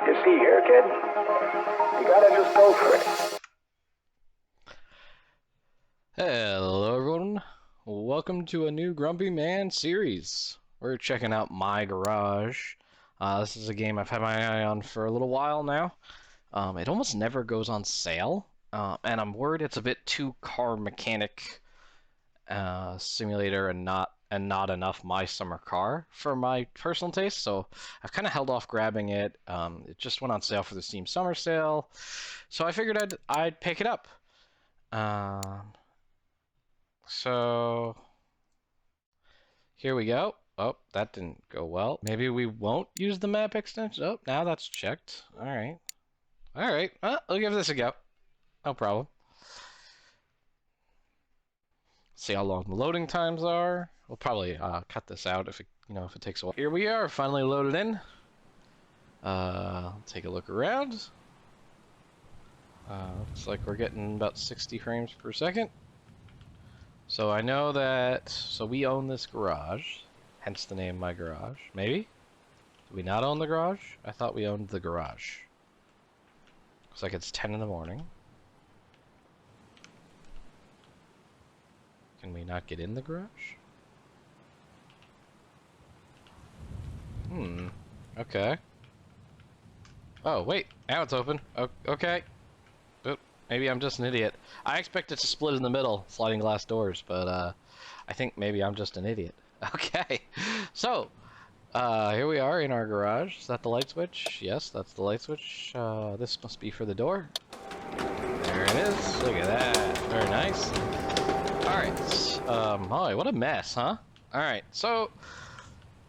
You see here, kid? You gotta just go for it. Hello everyone, welcome to a new Grumpy Man series. We're checking out My Garage. This is a game I've had my eye on for a little while now. It almost never goes on sale, and I'm worried it's a bit too car mechanic simulator and not enough My Summer Car for my personal taste, so I've kind of held off grabbing it. It just went on sale for the Steam Summer Sale, so I figured I'd pick it up. So here we go. Oh, that didn't go well. Maybe we won't use the map extension. Oh, now that's checked. All right. All right. I'll give this a go. No problem. See how long the loading times are. We'll probably cut this out if it takes a while. Here we are, finally loaded in. Take a look around. Looks like we're getting about 60 frames per second. So I know that, so we own this garage, hence the name My Garage. Maybe? Do we not own the garage? I thought we owned the garage. Looks like it's 10 in the morning. Can we not get in the garage? Okay. Oh, wait, now it's open. Okay. Maybe I'm just an idiot. I expect it to split in the middle, sliding glass doors, but I think maybe I'm just an idiot. Okay, so here we are in our garage. Is that the light switch? Yes, that's the light switch. This must be for the door. There it is. Look at that. Very nice. All right. Oh, what a mess, huh? All right. So,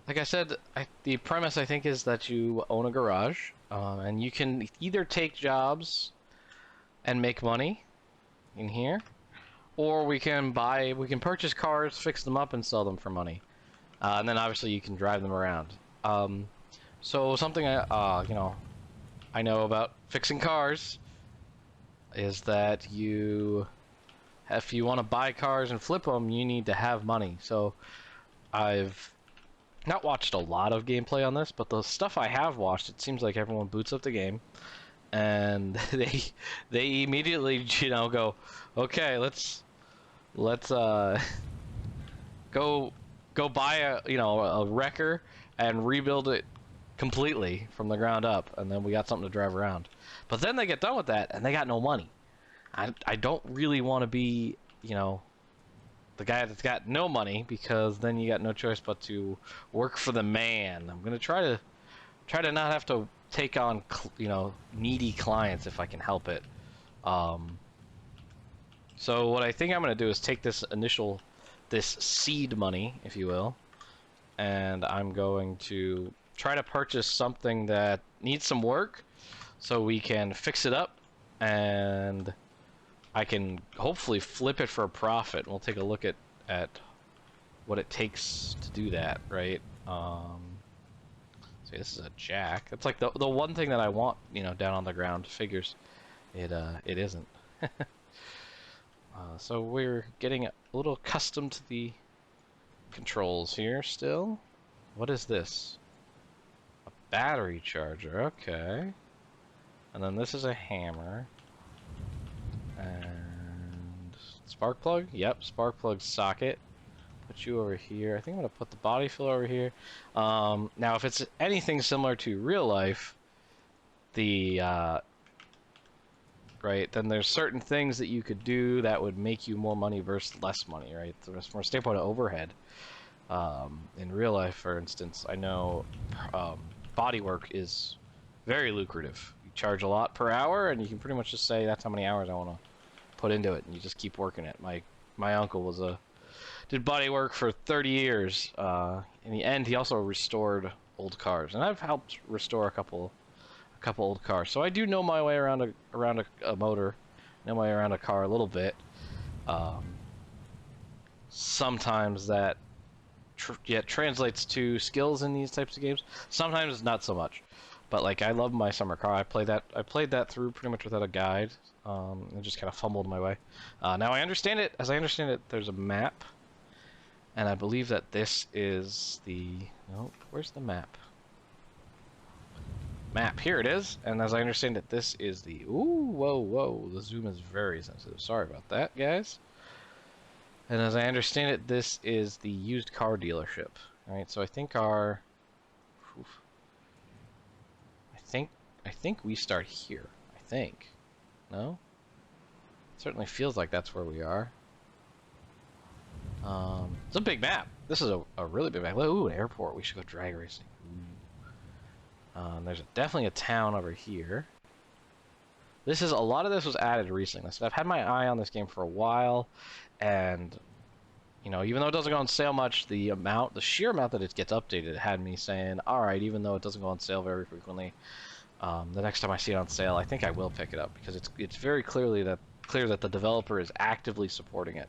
like I said, the premise I think is that you own a garage, and you can either take jobs and make money in here, or we can purchase cars, fix them up, and sell them for money, and then obviously you can drive them around. So something I know about fixing cars is that if you want to buy cars and flip them, you need to have money. So I've not watched a lot of gameplay on this, but the stuff I have watched, it seems like everyone boots up the game and they immediately go, okay, let's go buy a wrecker and rebuild it completely from the ground up, and then we got something to drive around. But then they get done with that and they got no money. I don't really want to be the guy that's got no money, because then you got no choice but to work for the man. I'm gonna try to not have to take on needy clients if I can help it. So what I think I'm gonna do is take this seed money, if you will, and I'm going to try to purchase something that needs some work so we can fix it up, and I can hopefully flip it for a profit. We'll take a look at what it takes to do that, right? See, this is a jack. It's like the one thing that I want, down on the ground. Figures it isn't. So we're getting a little accustomed to the controls here still. What is this? A battery charger, okay. And then this is a hammer. And spark plug? Yep, spark plug socket. Put you over here. I think I'm gonna put the body filler over here. Now, if it's anything similar to real life, right, then there's certain things that you could do that would make you more money versus less money, right? So from a standpoint of overhead, in real life, for instance, I know body work is very lucrative. You charge a lot per hour, and you can pretty much just say that's how many hours I want to put into it, and you just keep working it. My uncle did body work for 30 years. In the end, he also restored old cars, and I've helped restore a couple old cars. So I do know my way around a motor, know my way around a car a little bit. Sometimes that translates to skills in these types of games. Sometimes not so much. But like, I love My Summer Car. I played that through pretty much without a guide, and just kind of fumbled my way. Now I understand it. As I understand it, there's a map. And I believe that this is the... Nope, where's the map? map. Here it is. And as I understand it, this is the... Ooh, whoa, whoa. The zoom is very sensitive. Sorry about that, guys. And as I understand it, this is the used car dealership. Alright, so I think our... Oof. I think we start here. I think. No? It certainly feels like that's where we are. It's a big map. This is a really big map. Ooh, an airport. We should go drag racing. There's definitely a town over here. This is a lot of this was added recently. So I've had my eye on this game for a while, and you know, even though it doesn't go on sale much, the sheer amount that it gets updated had me saying, all right, even though it doesn't go on sale very frequently, the next time I see it on sale, I think I will pick it up because it's very clear that the developer is actively supporting it.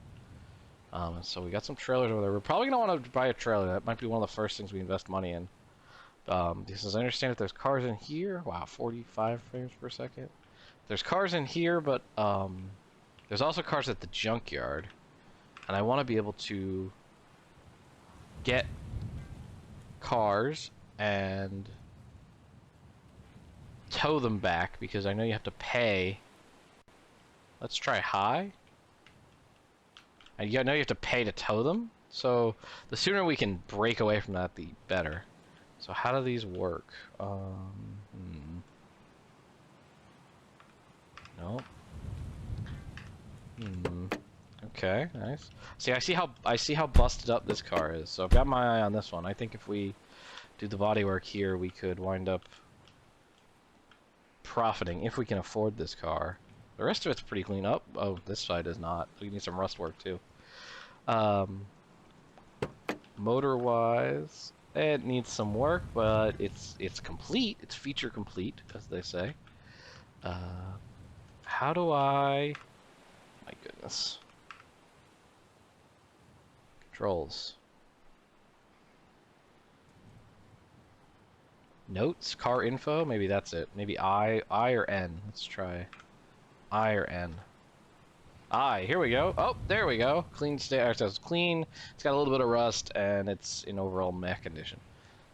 So we got some trailers over there. We're probably gonna want to buy a trailer. That might be one of the first things we invest money in. Because as I understand it, there's cars in here. Wow, 45 frames per second. There's cars in here, but there's also cars at the junkyard. And I want to be able to get cars and tow them back, because I know you have to pay. Let's try high. I know you have to pay to tow them. So the sooner we can break away from that, the better. So how do these work? Nope. Okay, nice. See, I see how busted up this car is. So I've got my eye on this one. I think if we do the body work here, we could wind up profiting if we can afford this car. The rest of it's pretty clean up. Oh, this side is not. We need some rust work too. Motor-wise, it needs some work, but it's complete. It's feature complete, as they say. How do I... My goodness. Controls. Notes, car info, maybe that's it. Maybe I or N. Let's try I or N. I, here we go. Oh, there we go. Clean state, so it's clean. It's got a little bit of rust, and it's in overall meh condition.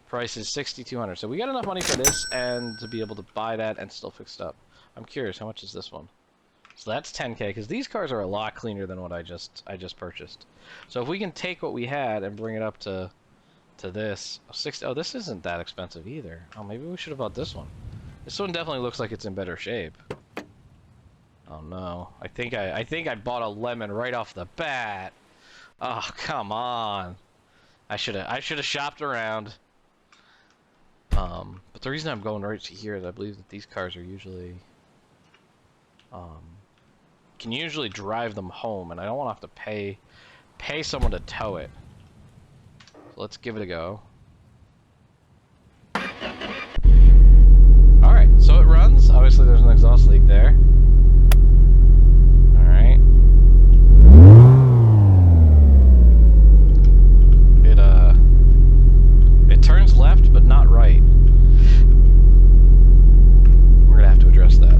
Price is $6,200. So we got enough money for this, and to be able to buy that and still fix it up. I'm curious, how much is this one? So that's 10K, because these cars are a lot cleaner than what I just purchased. So if we can take what we had and bring it up to this, oh, this isn't that expensive either. Oh, maybe we should have bought this one. This one definitely looks like it's in better shape. Oh no, I think I bought a lemon right off the bat. Oh, come on. I should have shopped around. But the reason I'm going right to here is I believe that these cars are usually can usually drive them home, and I don't want to have to pay someone to tow it. So let's give it a go. Alright, so it runs. Obviously there's an exhaust leak there. Alright. It turns left, but not right. We're gonna have to address that.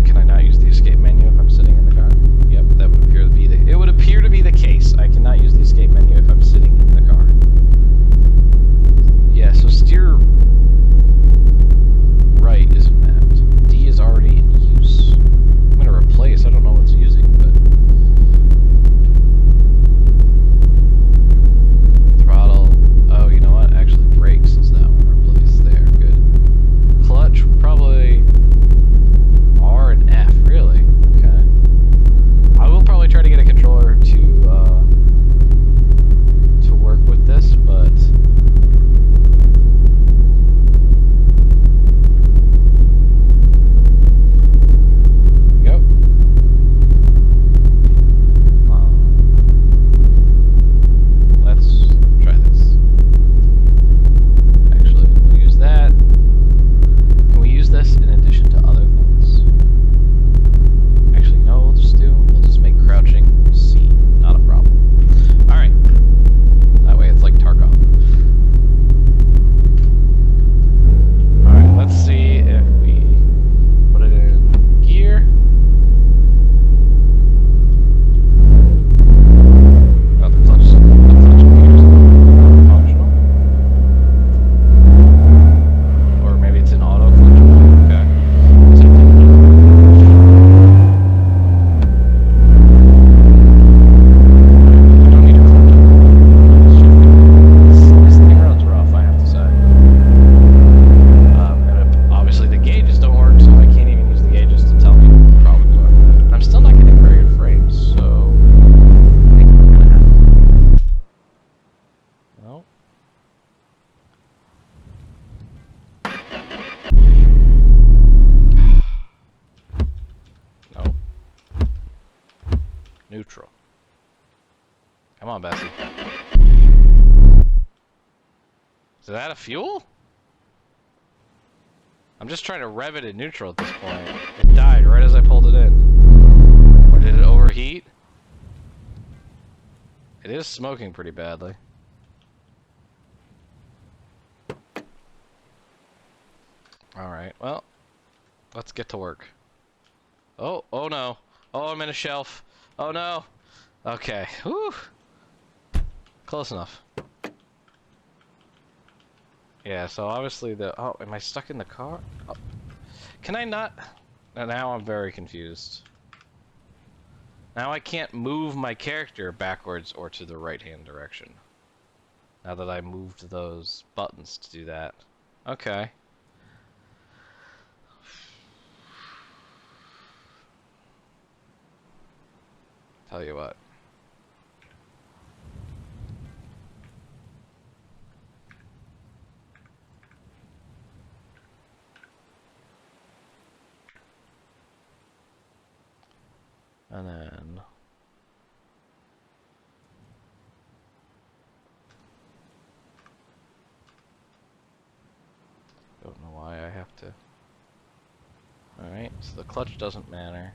Can I not use the escape menu if I'm sitting in the car? Yep, that would appear to be it would appear to be the case. I cannot use the escape menu if I'm sitting in the car. Yeah, so steer right isn't mapped. Come on, Bessie. Is that a fuel? I'm just trying to rev it in neutral at this point. It died right as I pulled it in. Or did it overheat? It is smoking pretty badly. Alright, well, let's get to work. Oh, oh no. Oh, I'm in a shelf. Oh no. Okay, whew. Close enough. Yeah, so obviously the... Oh, am I stuck in the car? Oh. Can I not... Now I'm very confused. Now I can't move my character backwards or to the right-hand direction. Now that I moved those buttons to do that. Okay. Tell you what. And then... Don't know why I have to... Alright, so the clutch doesn't matter.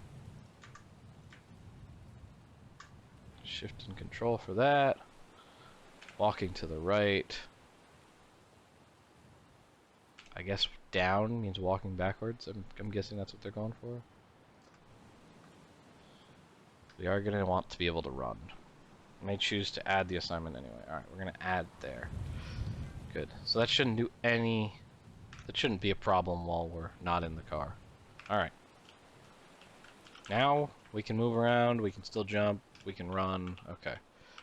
Shift and control for that. Walking to the right. I guess down means walking backwards. I'm guessing that's what they're going for. We are going to want to be able to run. I may choose to add the assignment anyway. Alright, we're going to add there. Good. So that shouldn't do any... That shouldn't be a problem while we're not in the car. Alright. Now we can move around, we can still jump, we can run. Okay.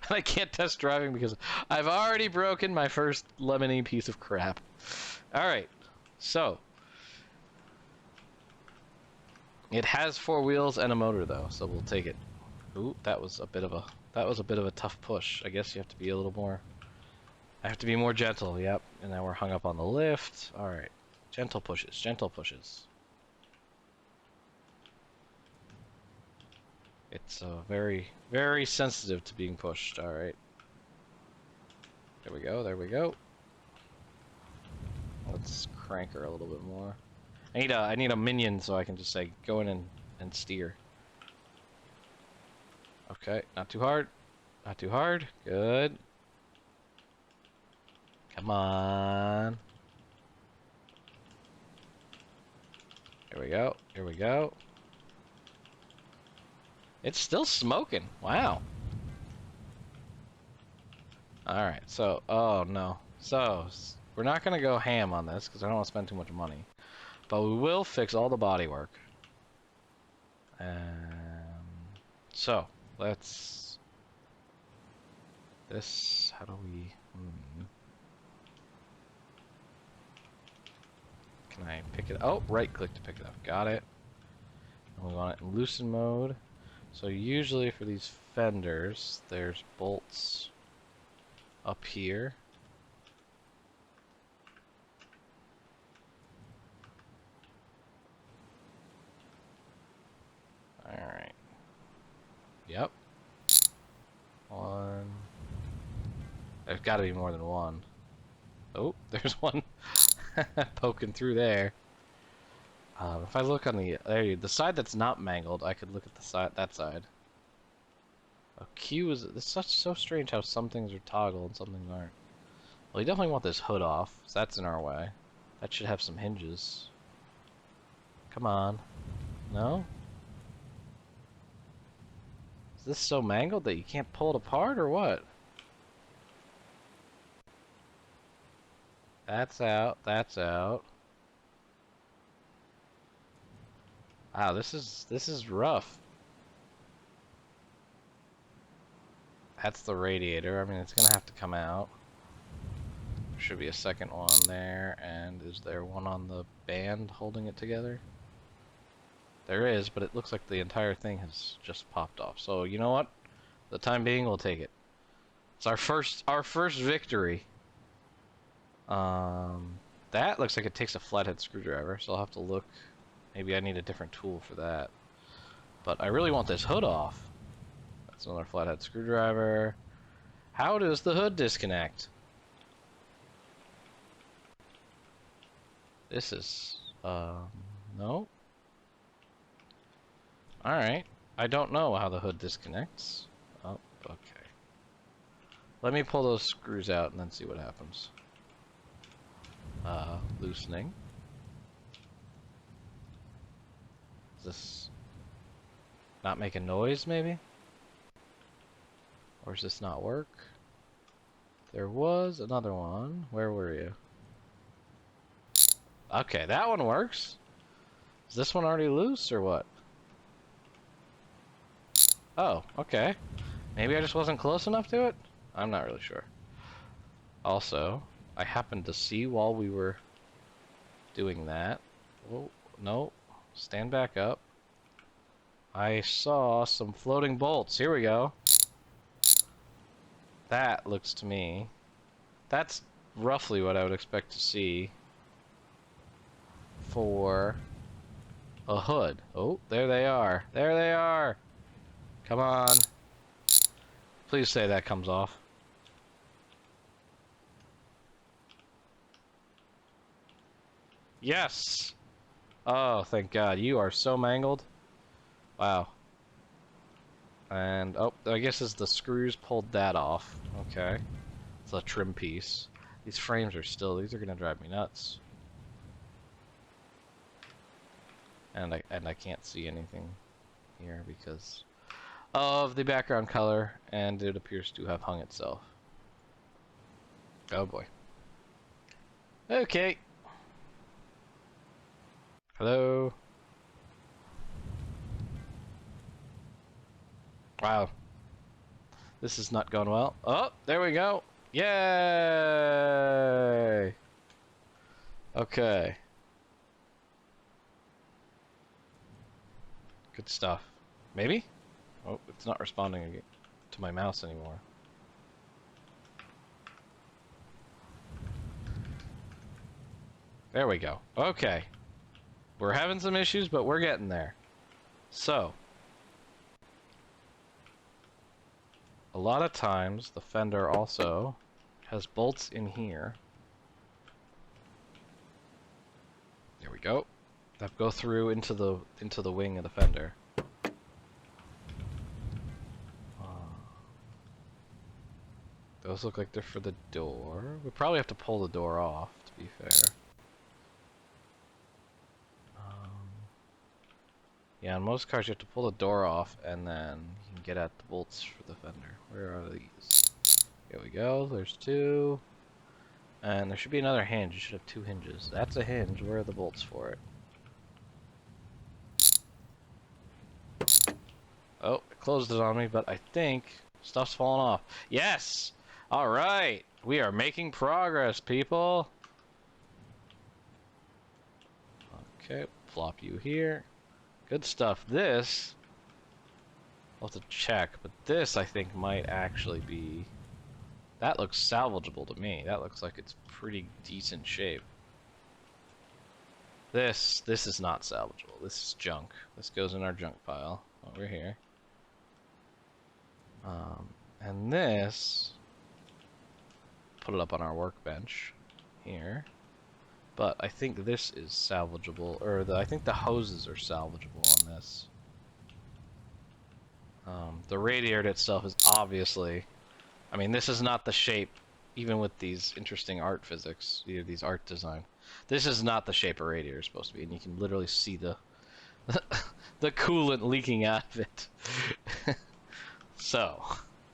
I can't test driving because I've already broken my first lemony piece of crap. Alright. So. It has 4 wheels and a motor though, so we'll take it. Ooh, that was a bit of a tough push. I guess you have to be a little more... I have to be more gentle, yep. And now we're hung up on the lift. Alright. Gentle pushes, gentle pushes. It's very, very sensitive to being pushed. Alright. There we go, there we go. Let's crank her a little bit more. I need a minion so I can just say, go in and steer. Okay, not too hard. Not too hard. Good. Come on. Here we go. Here we go. It's still smoking. Wow. Alright, so... Oh, no. So, we're not going to go ham on this because I don't want to spend too much money. But we will fix all the bodywork. So, let's... This... How do we... Can I pick it? Oh, right click to pick it up. Got it. And we want it in loosen mode. So usually for these fenders, there's bolts up here. Alright. Yep. One. There's got to be more than one. Oh, there's one. Poking through there. If I look on the side that's not mangled, I could look at the side, that side. A Q is it's so strange how some things are toggled and some things aren't. Well, you definitely want this hood off, so that's in our way. That should have some hinges. Come on. No? Is this so mangled that you can't pull it apart or what? That's out, that's out. Wow, this is rough. That's the radiator. I mean, it's gonna have to come out. There should be a second one there, and is there one on the band holding it together? There is, but it looks like the entire thing has just popped off. So you know what? For the time being, we'll take it. It's our first victory. That looks like it takes a flathead screwdriver, so I'll have to look. Maybe I need a different tool for that. But I really want this hood off. That's another flathead screwdriver. How does the hood disconnect? This is, no. Alright. I don't know how the hood disconnects. Oh, okay. Let me pull those screws out and then see what happens. Loosening. Is this not making noise, maybe? Or does this not work? There was another one. Where were you? Okay, that one works. Is this one already loose or what? Oh, okay. Maybe I just wasn't close enough to it? I'm not really sure. Also, I happened to see while we were doing that. Oh, no. Stand back up. I saw some floating bolts. Here we go. That looks to me. That's roughly what I would expect to see for a hood. Oh, there they are. There they are. Come on. Please say that comes off. Yes! Oh, thank God. You are so mangled. Wow. And, oh, I guess as the screws pulled that off. Okay. It's a trim piece. These frames are still, these are gonna drive me nuts. And I can't see anything here because of the background color, and it appears to have hung itself. Oh boy. Okay. Hello. Wow. This is not going well. Oh, there we go. Yay! Okay. Good stuff. Maybe? Oh, it's not responding to my mouse anymore. There we go. Okay. We're having some issues, but we're getting there. So, a lot of times the fender also has bolts in here. There we go. That go through into the wing of the fender. Those look like they're for the door. We probably have to pull the door off, to be fair. Yeah, on most cars you have to pull the door off and then you can get at the bolts for the fender. Where are these? Here we go, there's two. And there should be another hinge, you should have two hinges. That's a hinge, where are the bolts for it? Oh, it closed it on me, but I think stuff's falling off. Yes! Alright! We are making progress, people! Okay, flop you here. Good stuff. This, I'll have to check, but this I think might actually be, that looks salvageable to me. That looks like it's pretty decent shape. This is not salvageable. This is junk. This goes in our junk pile over here. And this, put it up on our workbench here. But I think this is salvageable, or I think the hoses are salvageable on this. The radiator itself is obviously, I mean, this is not the shape, even with these interesting art physics, these art design. This is not the shape a radiator is supposed to be, and you can literally see the the coolant leaking out of it. So,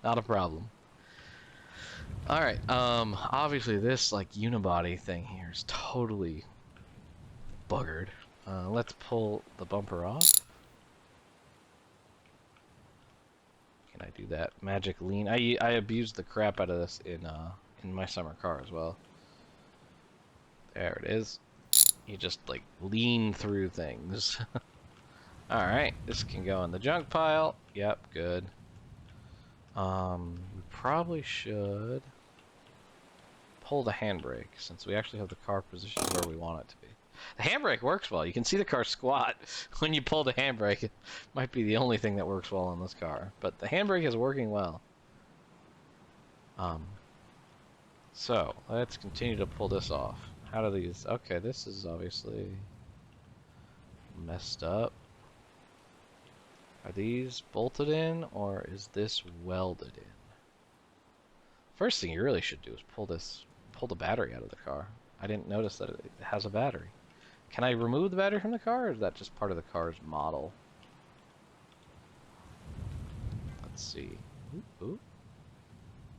not a problem. Alright, obviously this, like, unibody thing here is totally buggered. Let's pull the bumper off. Can I do that? Magic lean. I abused the crap out of this in my summer car as well. There it is. You just, like, lean through things. Alright, this can go in the junk pile. Yep, good. We probably should pull the handbrake, since we actually have the car positioned where we want it to be. The handbrake works well. You can see the car squat when you pull the handbrake. It might be the only thing that works well on this car, but the handbrake is working well. Um, so let's continue to pull this off. How do these? Okay, this is obviously messed up. Are these bolted in, or is this welded in? First thing you really should do is pull the battery out of the car. I didn't notice that it has a battery. Can I remove the battery from the car, or is that just part of the car's model? Let's see. Ooh, ooh.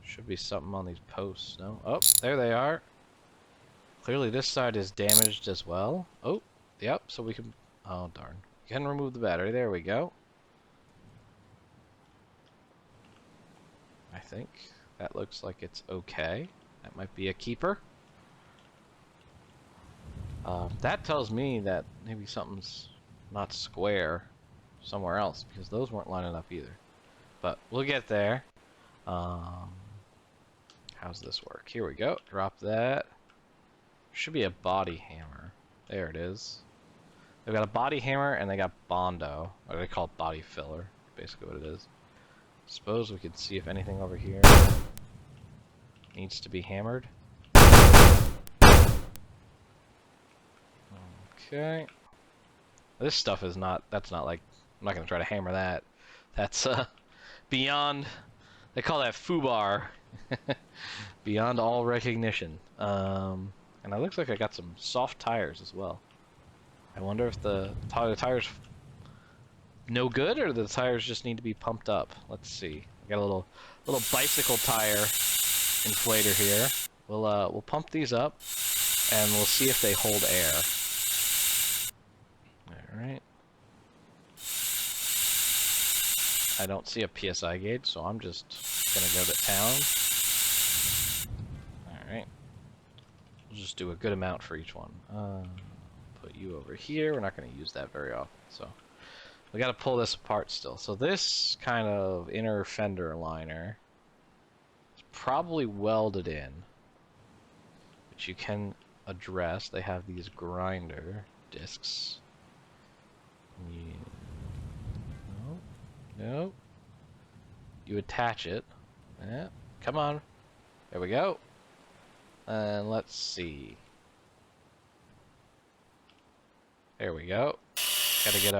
Should be something on these posts, no? Oh, there they are. Clearly this side is damaged as well. Oh, yep, so we can... Oh, darn. You can remove the battery. There we go. I think that looks like it's okay. That might be a keeper. That tells me that maybe something's not square somewhere else, because those weren't lining up either. But we'll get there. How's this work? Here we go. Drop that. Should be a body hammer. There it is. They've got a body hammer and they got Bondo. Or they call it body filler. Basically what it is. Suppose we could see if anything over here needs to be hammered. Okay. This stuff is not, that's not like, I'm not going to try to hammer that. That's beyond, they call that FUBAR. Beyond all recognition. And it looks like I got some soft tires as well. I wonder if the tires no good, or the tires just need to be pumped up. Let's see. I got a little bicycle tire inflator here. We'll pump these up, and we'll see if they hold air. All right. I don't see a PSI gauge, so I'm just gonna go to town. All right. We'll just do a good amount for each one. Put you over here. We're not gonna use that very often, so. We gotta pull this apart still. So this kind of inner fender liner is probably welded in, which you can address. They have these grinder discs. No. You attach it. Yeah. Come on. There we go. And let's see. There we go. Gotta get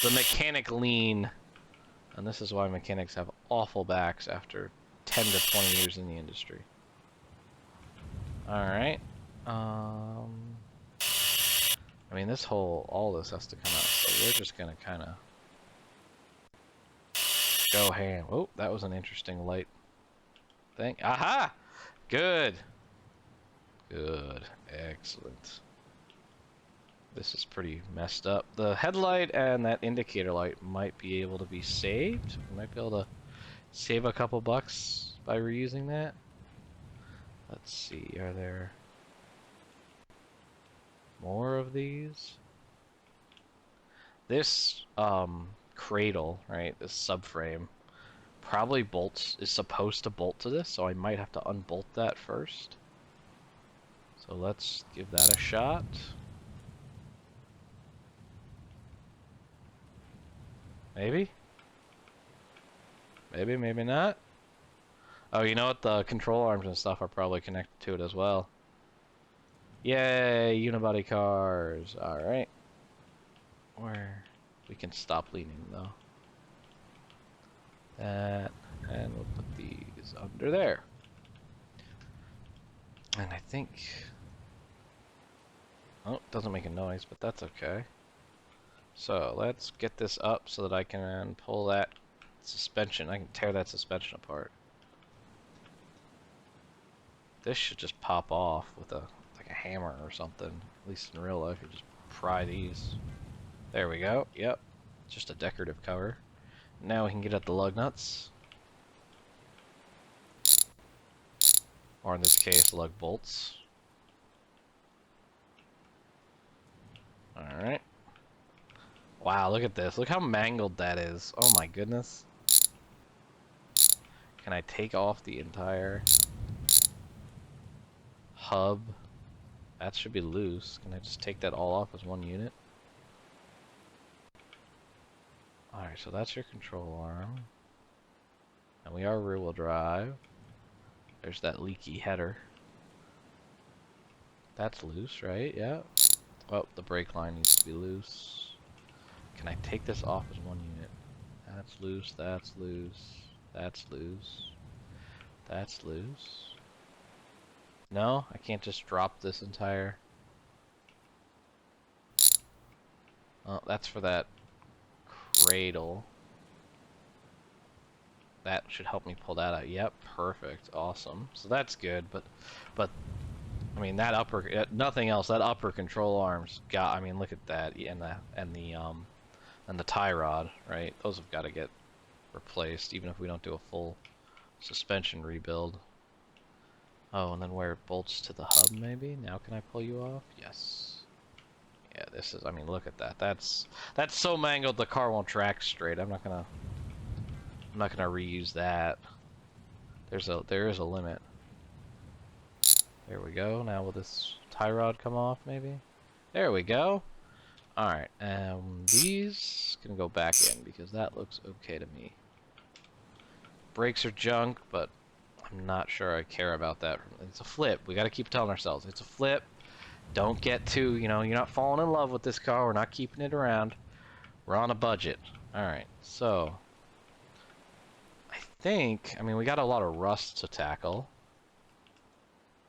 the mechanic lean, and this is why mechanics have awful backs after 10 to 20 years in the industry. Alright. I mean, all this has to come out, so we're just gonna kind of go ham. Oh, that was an interesting light thing. Aha! Good! Good. Excellent. This is pretty messed up. The headlight and that indicator light might be able to be saved. We might be able to save a couple bucks by reusing that. Let's see, are there more of these? This cradle, right, this subframe, probably is supposed to bolt to this, so I might have to unbolt that first. So let's give that a shot. Maybe? Maybe, maybe not. Oh, you know what? The control arms and stuff are probably connected to it as well. Yay, unibody cars. Alright. Where we can stop leaning though. That, and we'll put these under there. And I think... Oh, it doesn't make a noise, but that's okay. So let's get this up so that I can pull that suspension. I can tear that suspension apart. This should just pop off with like a hammer or something. At least in real life, you just pry these. There we go. Yep, just a decorative cover. Now we can get at the lug nuts, or in this case, lug bolts. All right. Wow, look at this. Look how mangled that is. Oh my goodness. Can I take off the entire hub? That should be loose. Can I just take that all off as one unit? Alright, so that's your control arm. And we are rear-wheel drive. There's that leaky header. That's loose, right? Yeah. Oh, the brake line needs to be loose. Can I take this off as one unit? That's loose, that's loose, that's loose, that's loose. No, I can't just drop this entire... Oh, that's for that cradle. That should help me pull that out. Yep, perfect, awesome. So that's good, but I mean that upper, nothing else. That upper control arms got. I mean, look at that, and the tie rod, right? Those have got to get replaced, even if we don't do a full suspension rebuild. Oh, and then where it bolts to the hub, maybe. Now can I pull you off? Yes. Yeah, this is. I mean, look at that. That's so mangled the car won't track straight. I'm not gonna reuse that. There is a limit. There we go. Now will this tie rod come off, maybe? There we go. Alright, these can go back in because that looks okay to me. Brakes are junk, but I'm not sure I care about that. It's a flip. We gotta keep telling ourselves, it's a flip. Don't get too, you know, you're not falling in love with this car. We're not keeping it around. We're on a budget. Alright, so I mean, we got a lot of rust to tackle,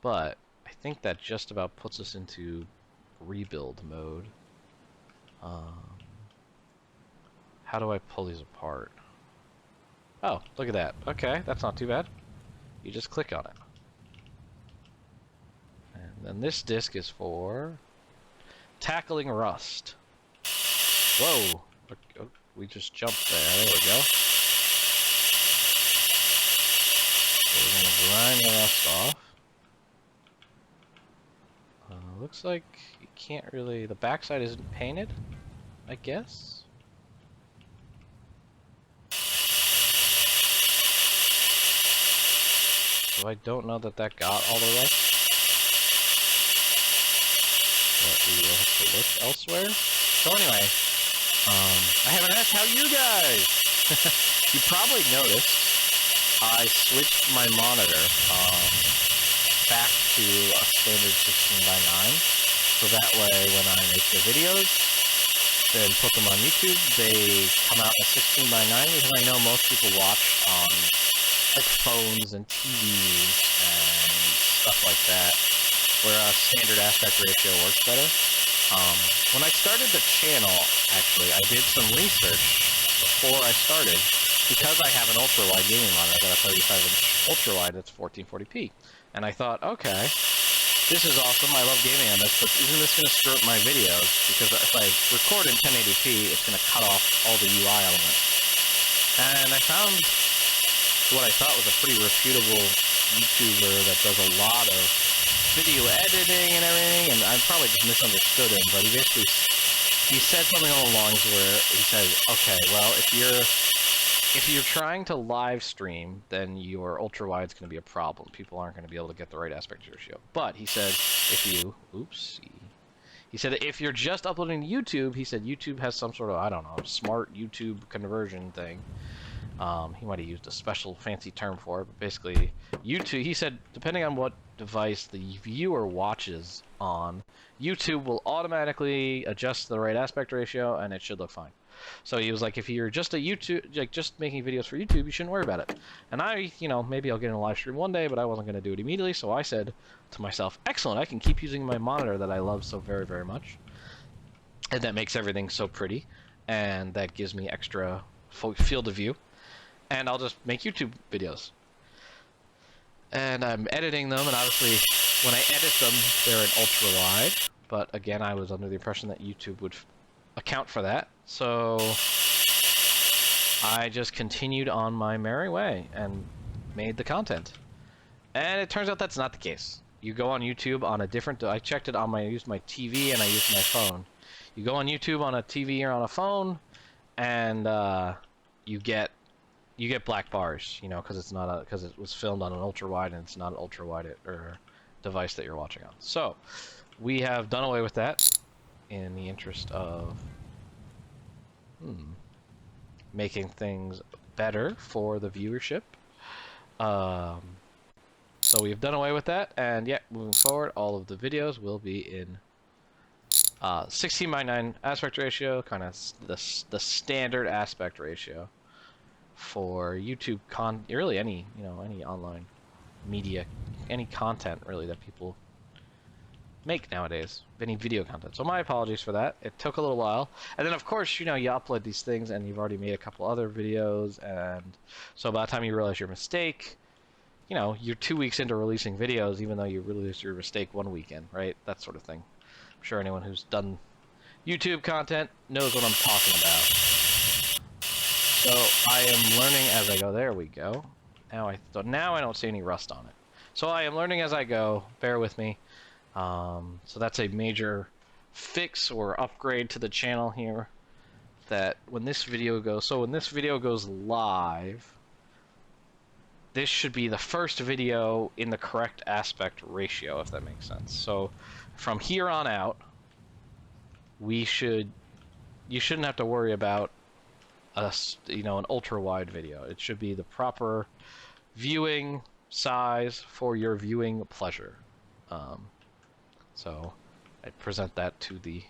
but I think that just about puts us into rebuild mode. How do I pull these apart? Oh, look at that. Okay, that's not too bad. You just click on it. And then this disc is for tackling rust. Whoa! Oh, we just jumped there. There we go. So we're gonna grind the rust off. Looks like you can't really... The backside isn't painted, I guess? So I don't know that that got all the rust. But we will have to look elsewhere. So anyway, I haven't asked how you guys... You probably noticed I switched my monitor back to a standard 16:9, so that way when I make the videos and put them on YouTube, they come out in 16:9, because I know most people watch on like phones and TVs and stuff like that, where a standard aspect ratio works better. When I started the channel, actually, I did some research before I started, because I have an ultra-wide gaming monitor. I got a 35-inch ultra-wide that's 1440p. And I thought, okay, this is awesome, I love gaming on this, but isn't this going to screw up my videos? Because if I record in 1080p, it's going to cut off all the UI elements. And I found what I thought was a pretty reputable YouTuber that does a lot of video editing and everything, and I probably just misunderstood him, but he said something along the lines where he said, okay, well, if you're trying to live stream, then your ultra-wide is going to be a problem. People aren't going to be able to get the right aspect ratio. But he said, he said if you're just uploading to YouTube, he said YouTube has some sort of, I don't know, smart YouTube conversion thing. He might have used a special fancy term for it, but basically YouTube, he said, depending on what device the viewer watches on, YouTube will automatically adjust the right aspect ratio and it should look fine. So he was like, if you're just just making videos for YouTube, you shouldn't worry about it. And I, you know, maybe I'll get in a live stream one day, but I wasn't going to do it immediately. So I said to myself, excellent, I can keep using my monitor that I love so very, very much. And that makes everything so pretty. And that gives me extra field of view. And I'll just make YouTube videos. And I'm editing them, and obviously when I edit them, they're in ultra-wide. But again, I was under the impression that YouTube would account for that. So I just continued on my merry way and made the content. And it turns out that's not the case. You go on YouTube on a different... I checked it on I used my TV and I used my phone. You go on YouTube on a TV or on a phone, and you get black bars, you know, because it was filmed on an ultra-wide and it's not an ultra-wide or device that you're watching on. So we have done away with that in the interest of making things better for the viewership. So we've done away with that, and yeah, moving forward, all of the videos will be in 16:9 aspect ratio, kind of the standard aspect ratio for YouTube really any any online media, any content really that people make nowadays, any video content. So my apologies for that. It took a little while, and then of course you upload these things and you've already made a couple other videos, and so by the time you realize your mistake, you're 2 weeks into releasing videos, even though you released your mistake one weekend, right? That sort of thing. I'm sure anyone who's done YouTube content knows what I'm talking about. So I am learning as I go. There we go. Now I don't see any rust on it. So I am learning as I go. Bear with me. So that's a major fix or upgrade to the channel here. That when this video goes live, this should be the first video in the correct aspect ratio, if that makes sense. So from here on out, you shouldn't have to worry about an ultra-wide video. It should be the proper viewing size for your viewing pleasure. So I present that to the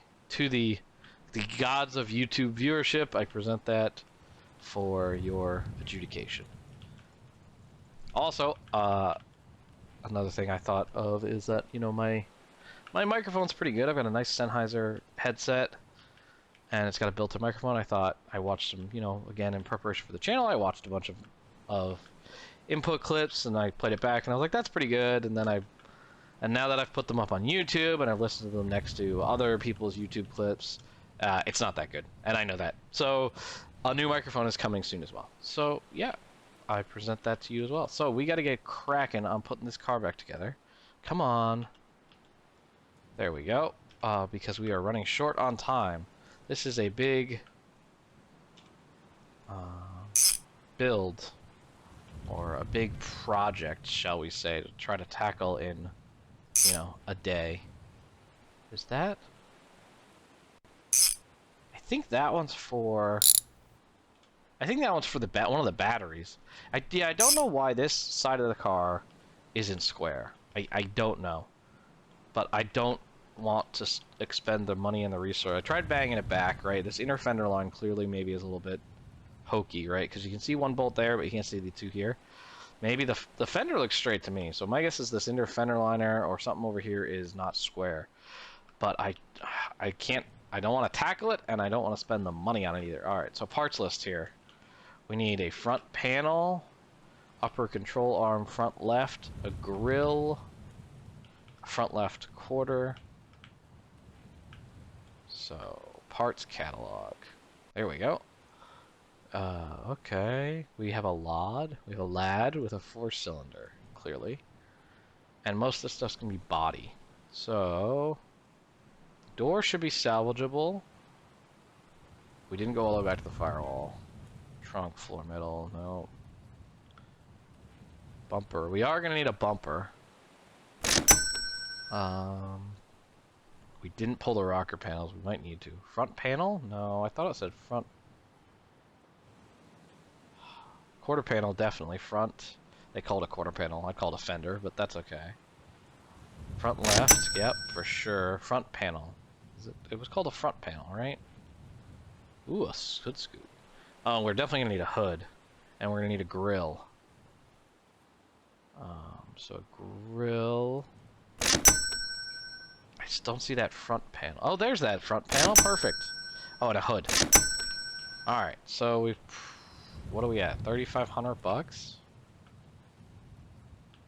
gods of YouTube viewership. I present that for your adjudication. Also, another thing I thought of is that my microphone's pretty good. I've got a nice Sennheiser headset, and it's got a built-in microphone. I watched some, again in preparation for the channel, I watched a bunch of input clips, and I played it back, and I was like, that's pretty good. And now that I've put them up on YouTube and I've listened to them next to other people's YouTube clips, it's not that good, and I know that. So a new microphone is coming soon as well. So yeah, I present that to you as well. So we got to get cracking on putting this car back together. Come on. There we go. Because we are running short on time. This is a big build, or a big project, shall we say, to try to tackle in, a day. Is that? I think that one's for the one of the batteries. I don't know why this side of the car isn't square. I don't know. But I don't want to expend the money and the resource. I tried banging it back, right? This inner fender line clearly maybe is a little bit hokey, right? Because you can see one bolt there, but you can't see the two here. Maybe the fender looks straight to me. So my guess is this inner fender liner or something over here is not square. But I don't want to tackle it, and I don't want to spend the money on it either. All right, so parts list here. We need a front panel, upper control arm, front left, a grill, front left quarter. So, parts catalog. There we go. Okay. We have a LOD. We have a LAD with a 4-cylinder, clearly. And most of this stuff's going to be body. So, door should be salvageable. We didn't go all the way back to the firewall. Trunk, floor, middle, no. Bumper. We are going to need a bumper. We didn't pull the rocker panels. We might need to. Front panel? No, I thought it said front. Quarter panel, definitely. Front. They called it a quarter panel. I called it a fender, but that's okay. Front left. Yep, for sure. Front panel. It was called a front panel, right? Ooh, a hood scoop. Oh, we're definitely going to need a hood. And we're going to need a grill. So grill. I just don't see that front panel. Oh, there's that front panel. Perfect. Oh, and a hood. Alright, so we've... What are we at? 3,500 bucks?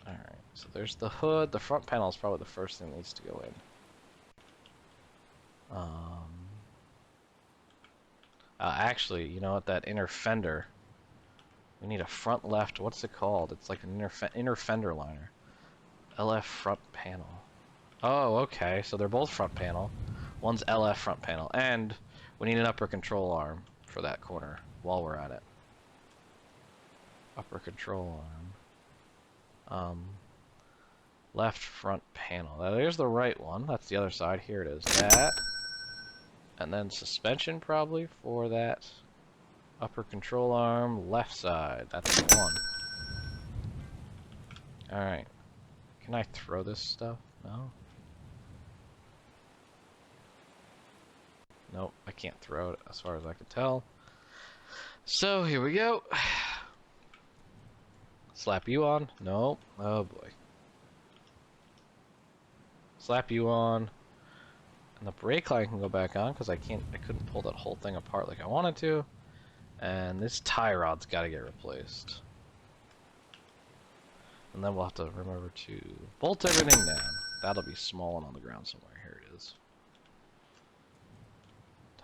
Alright, so there's the hood. The front panel is probably the first thing that needs to go in. Actually, you know what? That inner fender. We need a front left. What's it called? It's like an inner fender liner. LF front panel. Oh, okay. So they're both front panel. One's LF front panel. And we need an upper control arm for that corner while we're at it. Upper control arm. Left front panel. Now, there's the right one. That's the other side. Here it is. That. And then suspension probably for that upper control arm. Left side. That's the one. Alright. Can I throw this stuff? No? Nope, I can't throw it as far as I can tell. So, here we go. Slap you on? Nope. Oh boy. Slap you on. And the brake line can go back on because I couldn't pull that whole thing apart like I wanted to. And this tie rod's gotta get replaced. And then we'll have to remember to bolt everything down. That'll be small and on the ground somewhere. Here it is.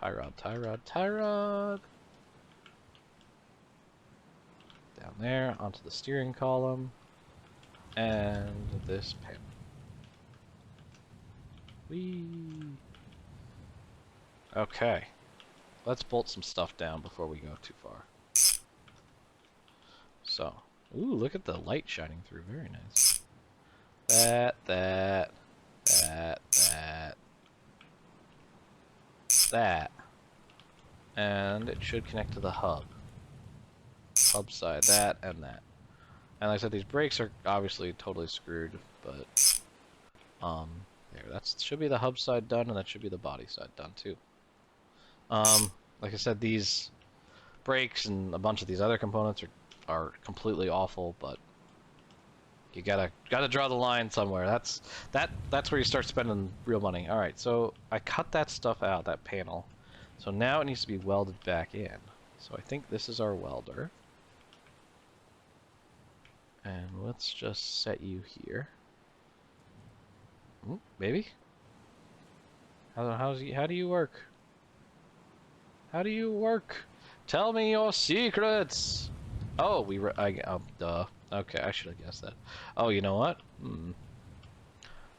Tie rod, tie rod, tie rod. Down there, onto the steering column. And this panel. Whee! Okay. Let's bolt some stuff down before we go too far. So. Ooh, look at the light shining through. Very nice. That. And it should connect to the hub. Hub side, that, and that. And like I said, these brakes are obviously totally screwed, but there, that should be the hub side done, and that should be the body side done too. Like I said, these brakes and a bunch of these other components are completely awful, but you gotta draw the line somewhere. That's where you start spending real money. All right, so I cut that stuff out, that panel. So now it needs to be welded back in. So I think this is our welder. And let's just set you here. Ooh, maybe? How do you work? How do you work? Tell me your secrets! Oh, duh. Okay, I should have guessed that. Oh, you know what?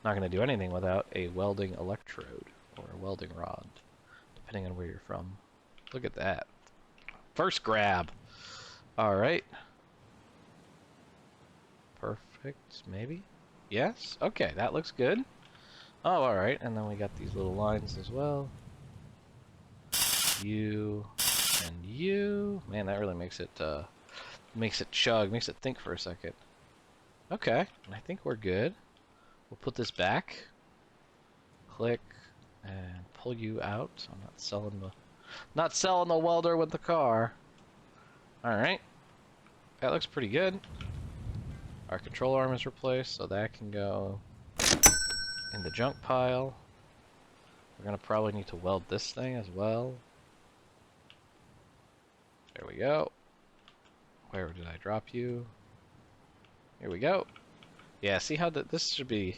Not gonna do anything without a welding electrode, or a welding rod, depending on where you're from. Look at that. First grab! Alright. Perfect, maybe? Yes? Okay, that looks good. Oh, alright, and then we got these little lines as well. You and you. Man, that really makes it chug, makes it think for a second. Okay, I think we're good. We'll put this back. Click and pull you out. I'm not selling the welder with the car. Alright. That looks pretty good. Our control arm is replaced, so that can go in the junk pile. We're gonna probably need to weld this thing as well. There we go. Where did I drop you? Here we go. Yeah, see how this should be...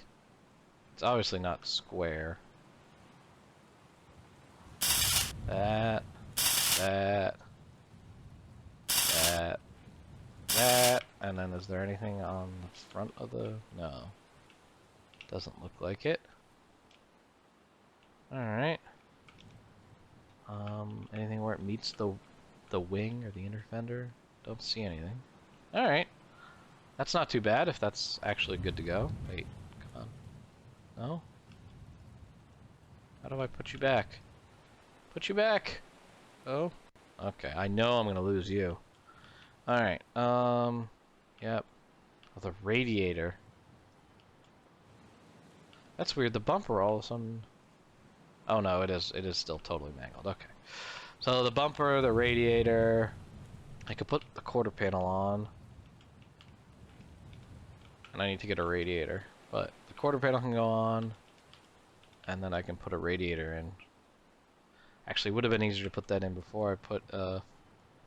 It's obviously not square. That. And then is there anything on the front of the... No. Doesn't look like it. Alright. Anything where it meets the wing or the inner fender? Don't see anything. Alright. That's not too bad if that's actually good to go. Wait, come on. No? How do I put you back? Put you back! Oh. Okay, I know I'm gonna lose you. Alright, yep. Oh, the radiator. That's weird, the bumper all of a sudden... Oh no, it is still totally mangled, okay. So the bumper, the radiator... I could put the quarter panel on. And I need to get a radiator. But the quarter panel can go on. And then I can put a radiator in. Actually, it would have been easier to put that in before I put the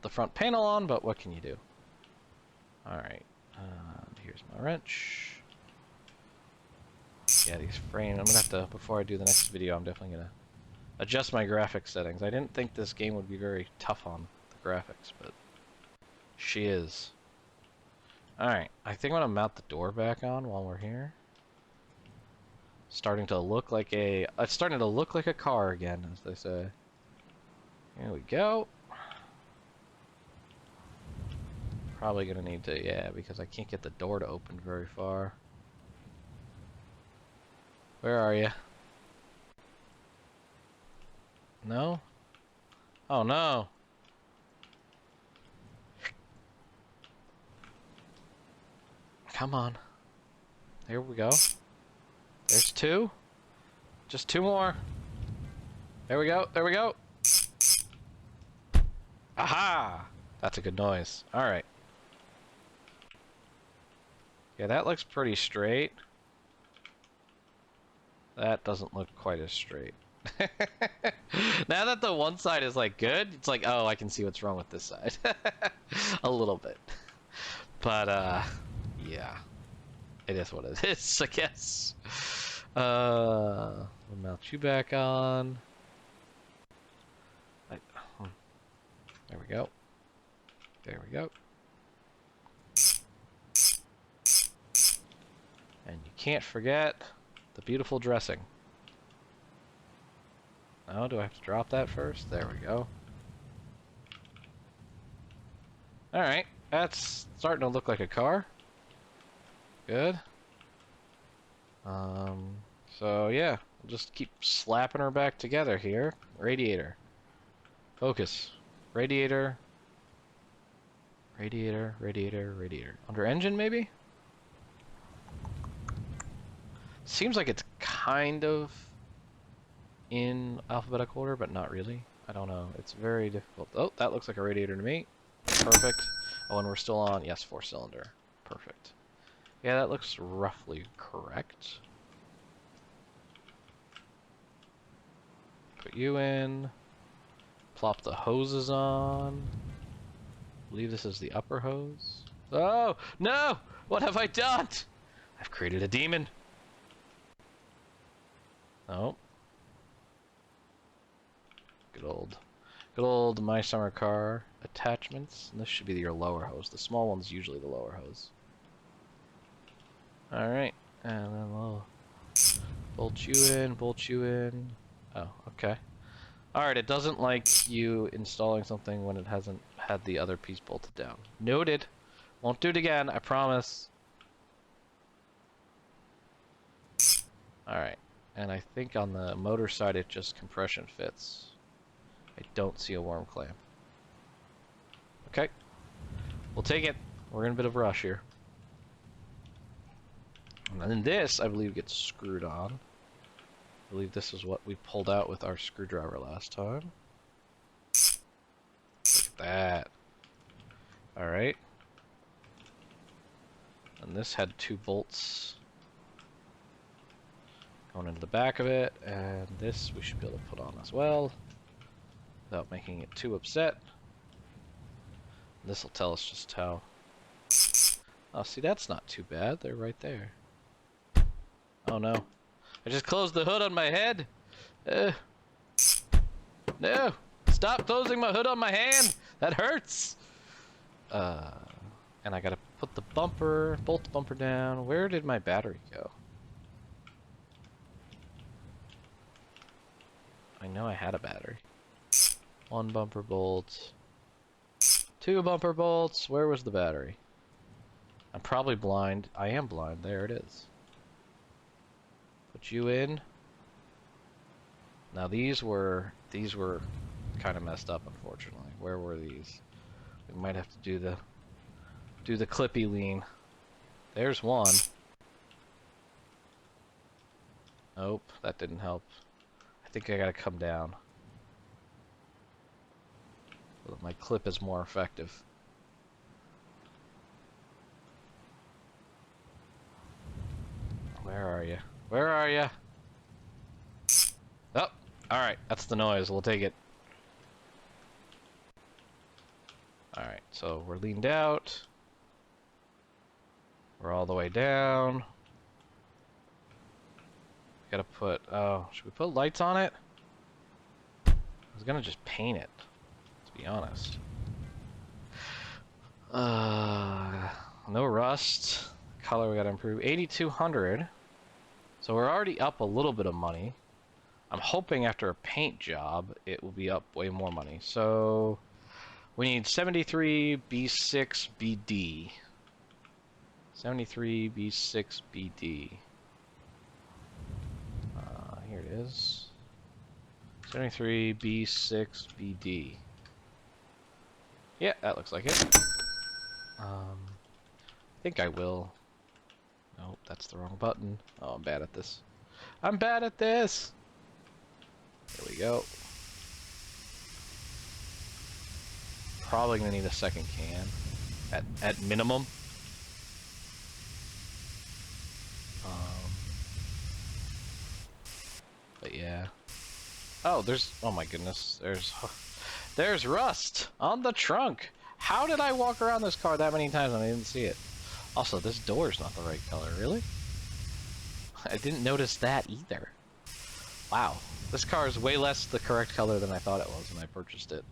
front panel on, but what can you do? Alright. Here's my wrench. Yeah, these frames. I'm gonna have to, before I do the next video, I'm definitely gonna adjust my graphics settings. I didn't think this game would be very tough on the graphics, but she is. Alright, I think I'm gonna mount the door back on while we're here. It's starting to look like a car again, as they say. Here we go. Probably gonna need to, yeah, because I can't get the door to open very far. Where are you? No? Oh no! Come on. Here we go. There's two. Just two more. There we go. There we go. Aha! That's a good noise. Alright. Yeah, that looks pretty straight. That doesn't look quite as straight. Now that the one side is like good, it's like, oh, I can see what's wrong with this side. A little bit. But, yeah. It is what it is, I guess. We'll mount you back on. There we go. There we go. And you can't forget the beautiful dressing. Oh, do I have to drop that first? There we go. Alright, that's starting to look like a car. Good. So yeah, we'll just keep slapping her back together here. Radiator. Focus. Radiator. Radiator, radiator, radiator. Under engine, maybe? Seems like it's kind of in alphabetical order, but not really. I don't know. It's very difficult. Oh, that looks like a radiator to me. Perfect. Oh, and we're still on. Yes, 4-cylinder. Perfect. Yeah, that looks roughly correct. Put you in. Plop the hoses on. I believe this is the upper hose. Oh, no! What have I done? I've created a demon. Oh. Good old My Summer Car attachments. And this should be your lower hose. The small one's usually the lower hose. Alright, and then we'll bolt you in, bolt you in. Oh, okay. Alright, it doesn't like you installing something when it hasn't had the other piece bolted down. Noted. Won't do it again, I promise. Alright, and I think on the motor side it just compression fits. I don't see a worm clamp. Okay. We'll take it. We're in a bit of a rush here. And then this, I believe, gets screwed on. I believe this is what we pulled out with our screwdriver last time. Look at that. Alright. And this had 2 bolts going into the back of it, and this we should be able to put on as well without making it too upset. This will tell us just how. Oh, see, that's not too bad. They're right there. Oh no. I just closed the hood on my head. No! Stop closing my hood on my hand! That hurts! And I gotta put the bumper, bolt the bumper down. Where did my battery go? I know I had a battery. 1 bumper bolt. 2 bumper bolts. Where was the battery? I'm probably blind. I am blind. There it is. Put you in. Now these were kind of messed up, unfortunately. Where were these? We might have to do the clippy lean. There's one. Nope, that didn't help. I think I gotta come down. So that my clip is more effective. Where are you? Where are you? Oh, alright, that's the noise. We'll take it. Alright, so we're leaned out. We're all the way down. Gotta put, oh, should we put lights on it? I was gonna just paint it, to be honest. No rust. Color we gotta improve. 8,200. So we're already up a little bit of money. I'm hoping after a paint job, it will be up way more money. So we need 73 B6 BD. 73 B6 BD. Here it is. 73 B6 BD. Yeah, that looks like it. I think I will. Oh, that's the wrong button. Oh, I'm bad at this. I'm bad at this! There we go. Probably gonna need a second can. At minimum. But yeah. Oh, oh my goodness, there's rust on the trunk. How did I walk around this car that many times and I didn't see it? Also, this door's not the right color, really? I didn't notice that either. Wow, this car is way less the correct color than I thought it was when I purchased it.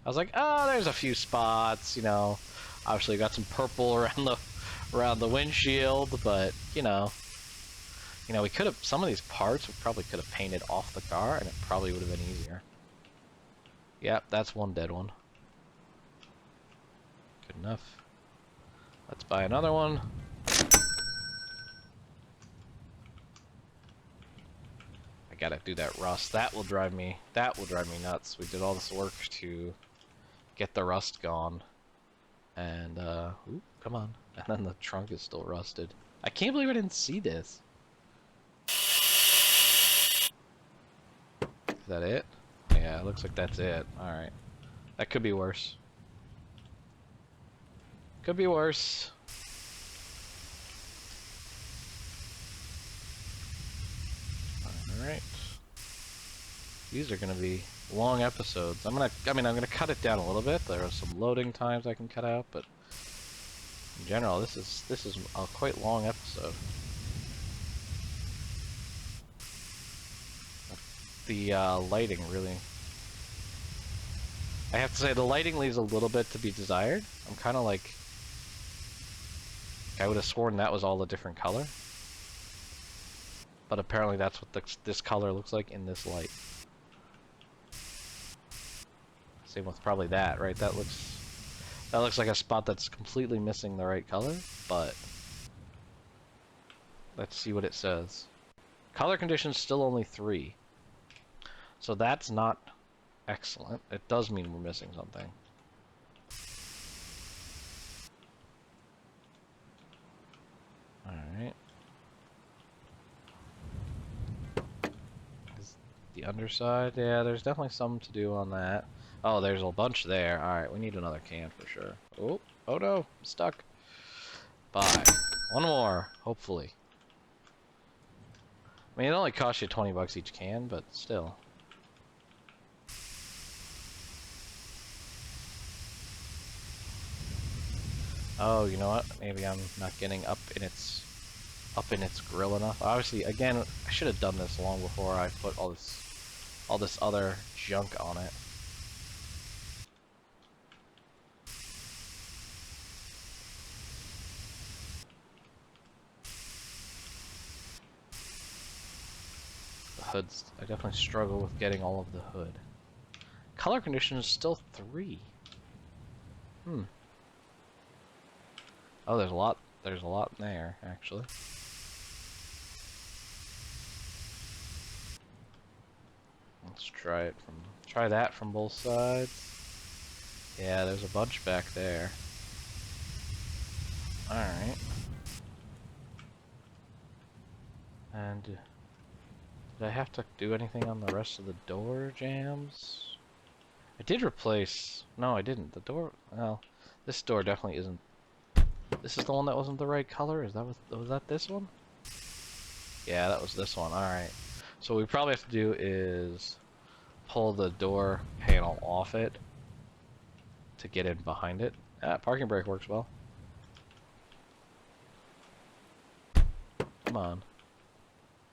I was like, oh, there's a few spots, you know. Obviously, got some purple around the windshield, but you know, we could have some of these parts. We probably could have painted off the car, and it probably would have been easier. Yep, that's one dead one. Good enough. Let's buy another one. I gotta do that rust. That will drive me nuts. We did all this work to get the rust gone. And, ooh, come on. And then the trunk is still rusted. I can't believe I didn't see this. Is that it? Yeah, it looks like that's it. Alright. That could be worse. Could be worse. Alright. These are gonna be long episodes. I'm gonna cut it down a little bit. There are some loading times I can cut out, but in general, this is a quite long episode. The lighting really, I have to say, the lighting leaves a little bit to be desired. I'm kind of like, I would have sworn that was all a different color, but apparently that's what this color looks like in this light. Same with probably that, right? That looks like a spot that's completely missing the right color, but let's see what it says. Color conditions still only 3. So that's not excellent. It does mean we're missing something. Alright. The underside? Yeah, there's definitely some to do on that. Oh, there's a bunch there. Alright, we need another can for sure. Oh no, I'm stuck. Bye. One more, hopefully. I mean, it only costs you 20 bucks each can, but still. Oh, you know what? Maybe I'm not getting up in its grill enough. Obviously, again, I should have done this long before I put all this other junk on it. The hoods, I definitely struggle with getting all of the hood. Color condition is still 3. Oh, there's a lot in there, actually. Let's try that from both sides. Yeah, there's a bunch back there. Alright. And did I have to do anything on the rest of the door jambs? I did replace, no I didn't. The door, well, this door definitely isn't. This is the one that wasn't the right color? Was that this one? Yeah, that was this one. Alright. So what we probably have to do is pull the door panel off it to get in behind it. Ah, parking brake works well. Come on.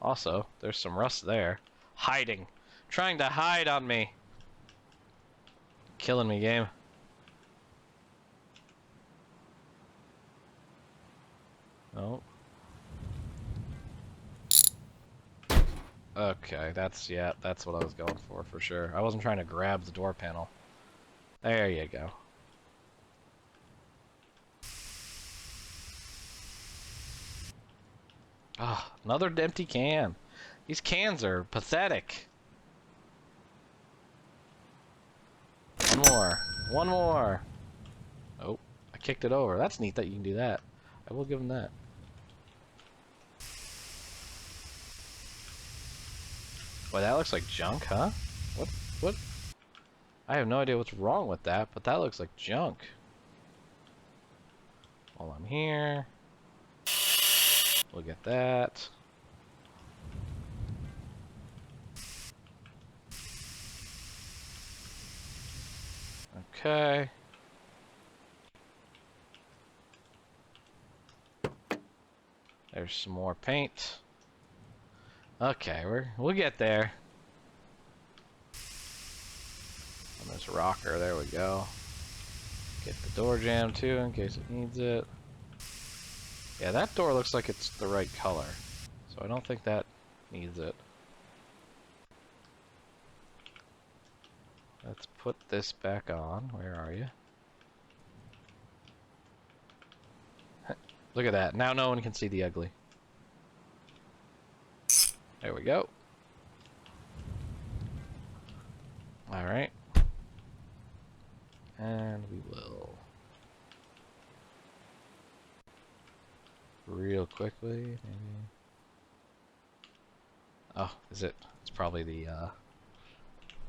Also, there's some rust there. Hiding. Trying to hide on me. Killing me, game. Oh. Okay, that's what I was going for sure. I wasn't trying to grab the door panel. There you go. Ah, another empty can. These cans are pathetic. One more. One more. Oh, I kicked it over. That's neat that you can do that. I will give him that. Boy, that looks like junk, huh? What? I have no idea what's wrong with that, but that looks like junk. While I'm here, we'll get that. Okay. There's some more paint. Okay, we'll get there. And this rocker, there we go. Get the door jamb too in case it needs it. Yeah, that door looks like it's the right color, so I don't think that needs it. Let's put this back on. Where are you? Look at that. Now no one can see the ugly. There we go. Alright. And we will real quickly, maybe. Oh, is it? It's probably the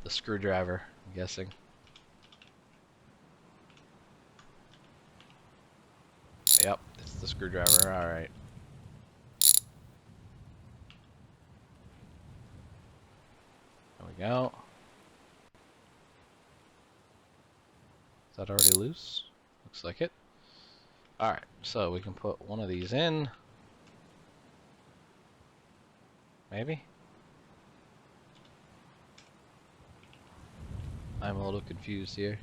screwdriver, I'm guessing. Yep, it's the screwdriver. Alright. There we go. Is that already loose? Looks like it. Alright, so we can put one of these in. Maybe? I'm a little confused here.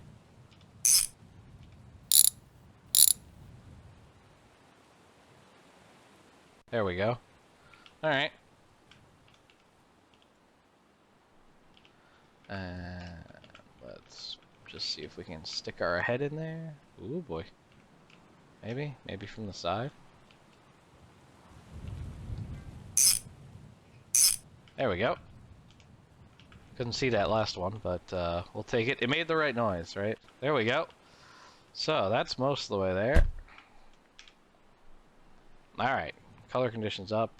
There we go. Alright. And let's just see if we can stick our head in there. Ooh boy. Maybe from the side. There we go. Couldn't see that last one, but we'll take it. It made the right noise, right? There we go. So that's most of the way there. Alright. Color conditions up.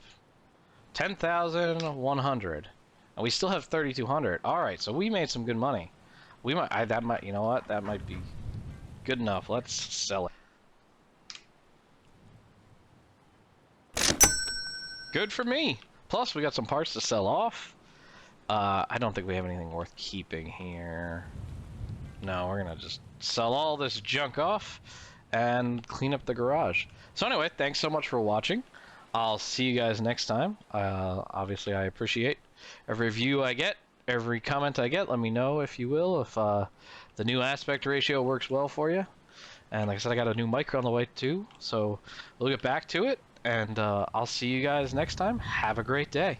10,100. And we still have 3,200. Alright, so we made some good money. We might, that might, you know what? That might be good enough. Let's sell it. Good for me. Plus, we got some parts to sell off. I don't think we have anything worth keeping here. No, we're gonna just sell all this junk off and clean up the garage. So anyway, thanks so much for watching. I'll see you guys next time. Obviously, I appreciate every view I get, every comment I get. Let me know, if you will, if the new aspect ratio works well for you. And like I said, I got a new mic on the way too, so we'll get back to it. And I'll see you guys next time. Have a great day.